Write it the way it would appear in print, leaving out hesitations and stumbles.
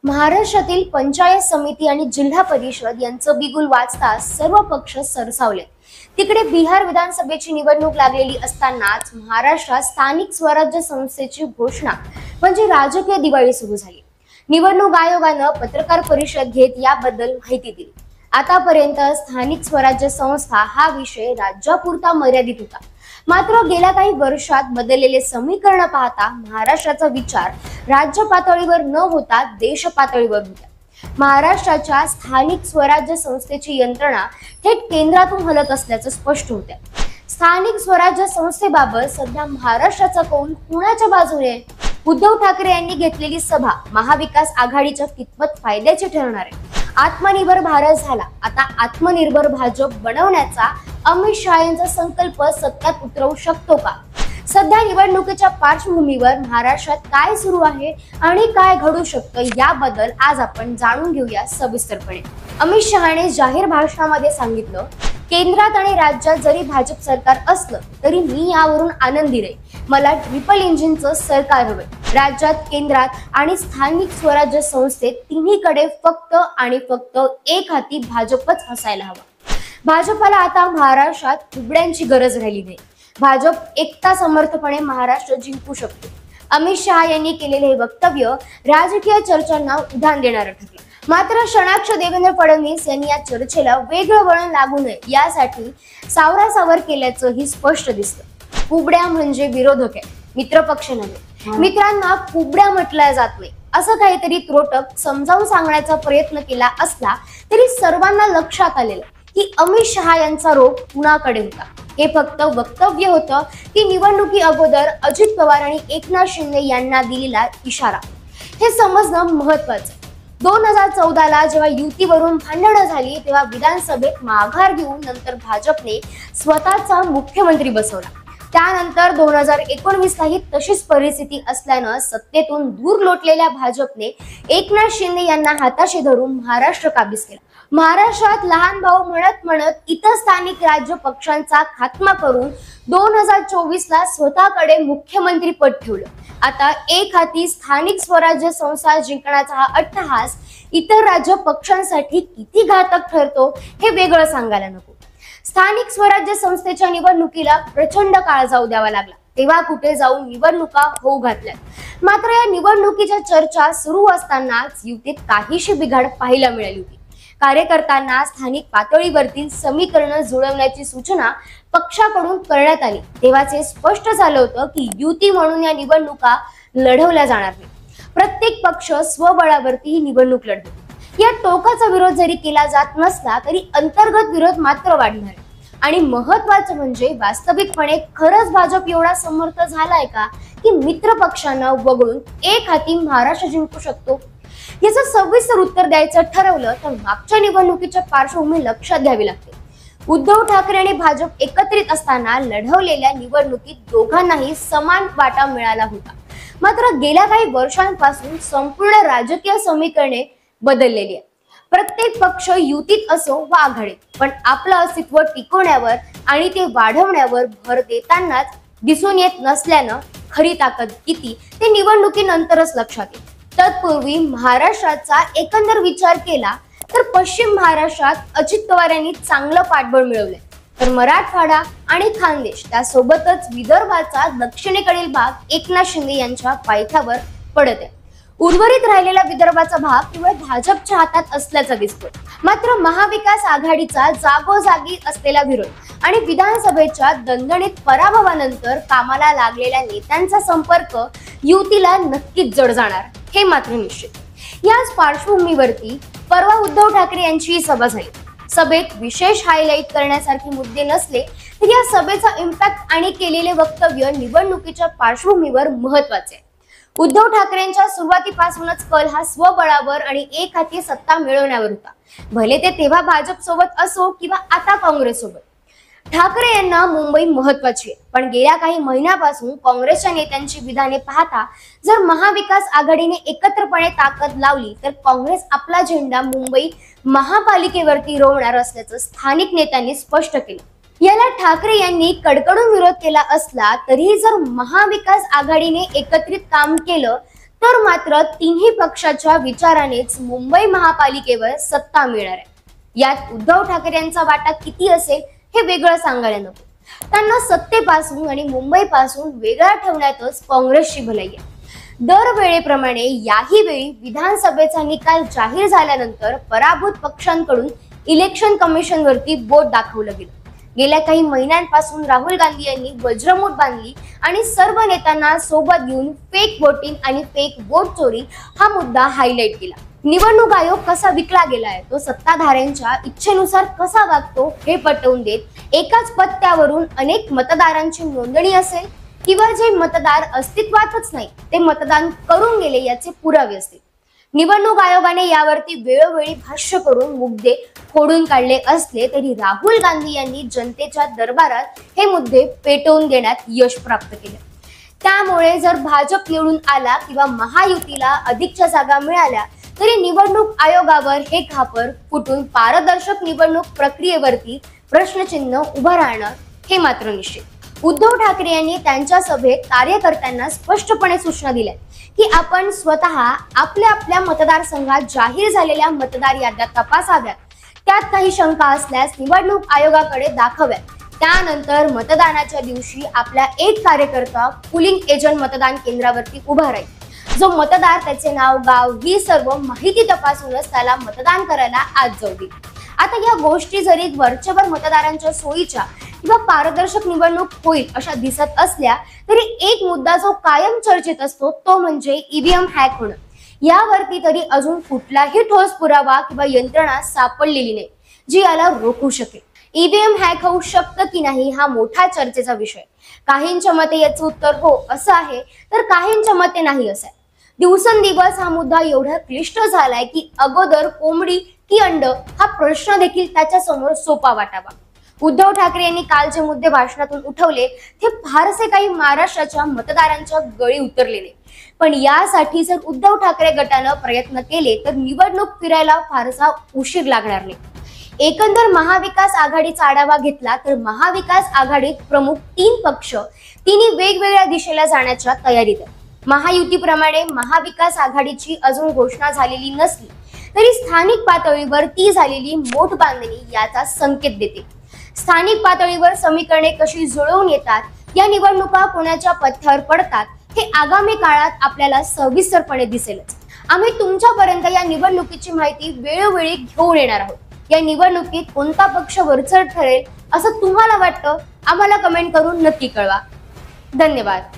महाराष्ट्रातील पंचायत समिती आणि जिल्हा परिषद यांचं बिगुल वाजता सर्व पक्ष सरसावले। तिकडे बिहार विधानसभेची निवडणूक लागलेली असतानाच महाराष्ट्रात स्थानिक स्वराज्य संस्थेची घोषणा म्हणजे राजकीय दिवाळी सुरू झाली। निवडणूक आयोगानं पत्रकार परिषद घेत याबद्दल माहिती दिली। आतापर्यंत स्थानिक स्वराज्य संस्था हा विषय राज्यापुरता मर्यादित होता, मात्र गेल्या काही वर्षात बदललेले समीकरण पाहता महाराष्ट्राचा विचार राज्य पातळीवर न होता देश पातळीवर होता। महाराष्ट्राच्या स्थानिक स्वराज्य संस्थेची यंत्रणा थेट केंद्रातून हलत असल्याचं स्पष्ट होतं। स्थानिक स्वराज्य संस्थेबाबत सध्या महाराष्ट्राचा कौल कुणाच्या बाजूने आहे? उद्धव ठाकरे यांनी घेतलेली सभा महाविकास आघाडीच्या कितपत फायद्याची ठरणार आहे? आत्मनिर्भर भारत झाला, आता आत्मनिर्भर भाजप बनवण्याचा अमित शहा यांचा संकल्प सत्यात उतरवू शकतो का? सध्या निवडणुकीच्या पार्श्वभूमीवर महाराष्ट्रात काय सुरू आहे आणि काय घडू शकतं याबद्दल आज आपण जाणून घेऊया सविस्तरपणे। अमित शहाने जाहीर भाषणामध्ये सांगितलं, केंद्रात आणि राज्यात जरी भाजप सरकार असलं तरी मी यावरून आनंदी आहे। मला ट्रिपल इंजिनचं सरकार हवंय। राज्यात, केंद्रात आणि स्थानिक स्वराज्य संस्थेत तिन्हीकडे फक्त आणि फक्त एक हाती भाजपच असायला हवा। भाजपला आता महाराष्ट्रात कुबड्यांची गरज राहिली नाही। भाजप एकटा समर्थपणे महाराष्ट्र जिंकू शकतो। अमित शहा यांनी केलेले हे वक्तव्य राजकीय चर्चांना उधाण देणारं ठरलं। मात्र क्षणाक्ष देवेंद्र फडणवीस यांनी या चर्चेला वेगळं वळण लागू नये यासाठी सावरासावर केल्याचंही स्पष्ट दिसतं। कुबड्या म्हणजे विरोधक आहे, मित्रपक्ष नव्हे। मित्रांना कुबड्या म्हटल्या जात नाही असं काहीतरी त्रोटक समजावून सांगण्याचा प्रयत्न केला असला तरी सर्वांना लक्षात आलेलं की अमित शहा यांचा रोग कुणाकडे होता। हे फक्त वक्तव्य होतं की निवडणुकी अगोदर अजित पवार आणि एकनाथ शिंदे यांना दिलेला इशारा? हे समजणं महत्वाचं। 2014ला जेव्हा युतीवरून भांडणं झाली तेव्हा विधानसभेत माघार घेऊन नंतर भाजपने स्वतःचा मुख्यमंत्री बसवला। त्यानंतर 2019लाही तशीच परिस्थिती असल्यानं सत्तेतून दूर लोटलेल्या भाजपने एकनाथ शिंदे यांना हाताशी धरून महाराष्ट्र काबीज केला। महाराष्ट्रात लहान भाऊ म्हणत म्हणत इतर स्थानिक राज्य पक्षांचा खात्मा करून 2024ला स्वतःकडे मुख्यमंत्री पद ठेवलं। आता एक हाती स्थानिक स्वराज्य संस्था जिंकण्याचा हा अट्टहास इतर राज्य पक्षांसाठी किती घातक ठरतो हे वेगळं सांगायला नको। स्थानिक स्वराज्य संस्थेच्या निवडणुकीला प्रचंड काळ जाऊ द्यावा लागला, तेव्हा कुठे जाऊन निवडणुका होऊ घातल्यात। मात्र या निवडणुकीच्या चर्चा सुरू असतानाच युतीत काहीशी बिघाड पाहायला मिळाली होती। कार्यकर्त्यांना स्थानिक पातळीवरतील समीकरण जुळवण्याची सूचना पक्षाकडून करण्यात आली तेव्हाच हे स्पष्ट झालं होतं की युती म्हणून या निवडणुका लढवल्या जाणार नाही। प्रत्येक पक्ष स्वबळावरती ही निवडणूक लढतो। या टोकाचा विरोध जरी केला जात नसला तरी अंतर्गत विरोध मात्र वाढणार आहे। आणि महत्वाचं म्हणजे वास्तविकपणे खरंच भाजप एवढा समर्थ झालाय का की मित्र पक्षांना वगळून एक हाती महाराष्ट्र जिंकू शकतो? याचं सविस्तर उत्तर द्यायचं ठरवलं तर मागच्या निवडणुकीच्या पार्श्वभूमी लक्षात घ्यावी लागते। उद्धव ठाकरे आणि भाजप एकत्रित असताना लढवलेल्या निवडणुकीत दोघांनाही समान वाटा मिळाला होता। मात्र गेल्या काही वर्षांपासून संपूर्ण राजकीय समीकरणे बदललेली आहे। प्रत्येक पक्ष युतीत असो वा आघाडीत, पण आपलं अस्तित्व टिकवण्यावर आणि ते वाढवण्यावर भर देतानाच दिसून येत नसल्यानं खरी ताकद किती ते निवडणुकीनंतरच लक्षात येईल। तत्पूर्वी महाराष्ट्राचा एकंदर विचार केला तर पश्चिम महाराष्ट्रात अजित पवार यांनी चांगलं पाठबळ मिळवलंय, तर मराठवाडा आणि खानदेश त्यासोबतच विदर्भाचा दक्षिणेकडील भाग एकनाथ शिंदे यांच्या पायथ्यावर पडत आहे। उर्वरित राहिलेला विदर्भाचा भाग केवळ भाजपच्या हातात असल्याचा दिसतो। मात्र महाविकास आघाडीचा जागोजागी असलेला विरोध आणि विधानसभेच्या दणदणीत पराभवानंतर कामाला लागलेल्या नेत्यांचा संपर्क युतीला नक्कीच जड जाणार हे मात्र निश्चित। याच पार्श्वभूमीवरती परवा उद्धव ठाकरे यांची सभा झाली। सभेत विशेष हायलाइट करण्यासारखे मुद्दे नसले तरी या सभेचा इम्पॅक्ट आणि केलेले वक्तव्य निवडणुकीच्या पार्श्वभूमीवर महत्वाचे आहे। उद्धव ठाकरेंच्या सुरुवातीपासूनच कल हा स्वबळावर आणि एक हाती सत्ता मिळवण्यावर होता, भले ते तेव्हा भाजप सोबत असो किंवा आता काँग्रेस सोबत। ठाकरे यांना मुंबई महत्वाची आहे, पण गेल्या काही महिन्यापासून काँग्रेसच्या नेत्यांची विधाने पाहता जर महाविकास आघाडीने एकत्रपणे ताकद लावली तर काँग्रेस आपला झेंडा मुंबई महापालिकेवरती रोवणार असल्याचं स्थानिक नेत्यांनी स्पष्ट केलं। याला ठाकरे यांनी कडकडून विरोध केला असला तरी जर महाविकास आघाडीने एकत्रित काम केलं तर मात्र तिन्ही पक्षाच्या विचारानेच मुंबई महापालिकेवर सत्ता मिळणार आहे। यात उद्धव ठाकरे यांचा वाटा किती असेल हे वेगळं सांगायला नको। त्यांना सत्तेपासून आणि मुंबईपासून वेगळा ठेवण्यातच काँग्रेसची भलाई आहे। दरवेळेप्रमाणे याही वेळी विधानसभेचा निकाल जाहीर झाल्यानंतर पराभूत पक्षांकडून इलेक्शन कमिशनवरती बोट दाखवलं गेलं। गेल्या काही महिन्यांपासून राहुल गांधी यांनी वज्रमूठ बांधली आणि सर्व नेत्यांना सोबत घेऊन फेक वोटिंग आणि फेक वोट चोरी हा मुद्दा हायलाइट केला। निवडणूक आयोग कसा विकला गेलाय, तो सत्ताधाऱ्यांच्या इच्छेनुसार कसा वागतो हे पटवून देत एकाच पत्त्यावरून अनेक मतदारांची नोंदणी असेल किंवा जे मतदार अस्तित्वातच नाही ते मतदान करून गेले याचे पुरावे असतील। निवडणूक आयोगाने यावरती वेळोवेळी भाष्य करून मुद्दे खोडून काढले असले तरी राहुल गांधी यांनी जनतेच्या दरबारात हे मुद्दे पेटवून देण्यात यश प्राप्त केले। त्यामुळे जर भाजप निवडून आला किंवा महायुतीला अधिकच्या जागा मिळाल्या तरी निवडणूक आयोगावर हे खापर फुटून पारदर्शक निवडणूक प्रक्रियेवरती प्रश्नचिन्ह उभं राहणं हे मात्र निश्चित। उद्धव ठाकरे यांनी त्यांच्या सभेत कार्यकर्त्यांना स्पष्टपणे सूचना दिल्या की आपण स्वतः आपल्या आपल्या मतदारसंघात जाहीर झालेल्या मतदार याद्या तपासाव्यात, त्यात काही शंका असल्यास निवडणूक आयोगाकडे दाखव्यात। त्यानंतर मतदानाच्या दिवशी आपला एक कार्यकर्ता पोलिंग एजंट मतदान केंद्रावरती उभा राहील, जो मतदार त्याचे नाव, गाव ही सर्व माहिती तपासूनच त्याला मतदान करायला आत जाऊ देईल। आता या गोष्टी जरी वरचेवर मतदारांच्या सोयीच्या किंवा पारदर्शक निवडणूक होईल अशा दिसत असल्या तरी एक मुद्दा जो कायम चर्चेत असतो तो म्हणजे ईव्हीएम हॅक होणं। यावरती तरी अजून कुठलाही ठोस पुरावा किंवा यंत्रणा सापडलेली नाही जी याला रोखू शकेल। ईव्हीएम हॅक होऊ शकतं की नाही हा मोठा चर्चेचा विषय। काहींच्या मते याचं उत्तर हो असं आहे तर काहींच्या मते नाही असं आहे। दिवसेंदिवस हा मुद्दा एवढा क्लिष्ट झालाय की अगोदर कोंबडी की अंड हा प्रश्न देखील त्याच्या समोर सोपा वाटावा। उद्धव ठाकरे यांनी काल जे मुद्दे भाषणातून उठवले ते फारसे काही महाराष्ट्राच्या मतदारांच्या गळी उतरले नाही, पण यासाठी जर उद्धव ठाकरे गटानं प्रयत्न केले तर निवडणूक फिरायला फारसा उशीर लागणार नाही। एकंदर महाविकास आघाडीचा आढावा घेतला तर महाविकास आघाडीत प्रमुख 3 पक्ष तिन्ही वेगवेगळ्या दिशेला जाण्याच्या तयारीत आहेत। महायुतीप्रमाणे महाविकास आघाडीची अजून घोषणा झालेली नसली तरी स्थानिक पातळीवर ती झालेली मोठ बांधणी याचा संकेत देते। स्थानिक पातळीवर समीकरणे कशी जुळवून येतात, या निवडणुका कोणाच्या पथ्यावर पडतात हे आगामी काळात आपल्याला सविस्तरपणे दिसेलच। आम्ही तुमच्यापर्यंत या निवडणुकीची माहिती वेळोवेळी घेऊन येणार आहोत। या निवडणुकीत कोणता पक्ष वरचढ ठरेल असं तुम्हाला वाटतं, आम्हाला कमेंट करून नक्की कळवा। धन्यवाद।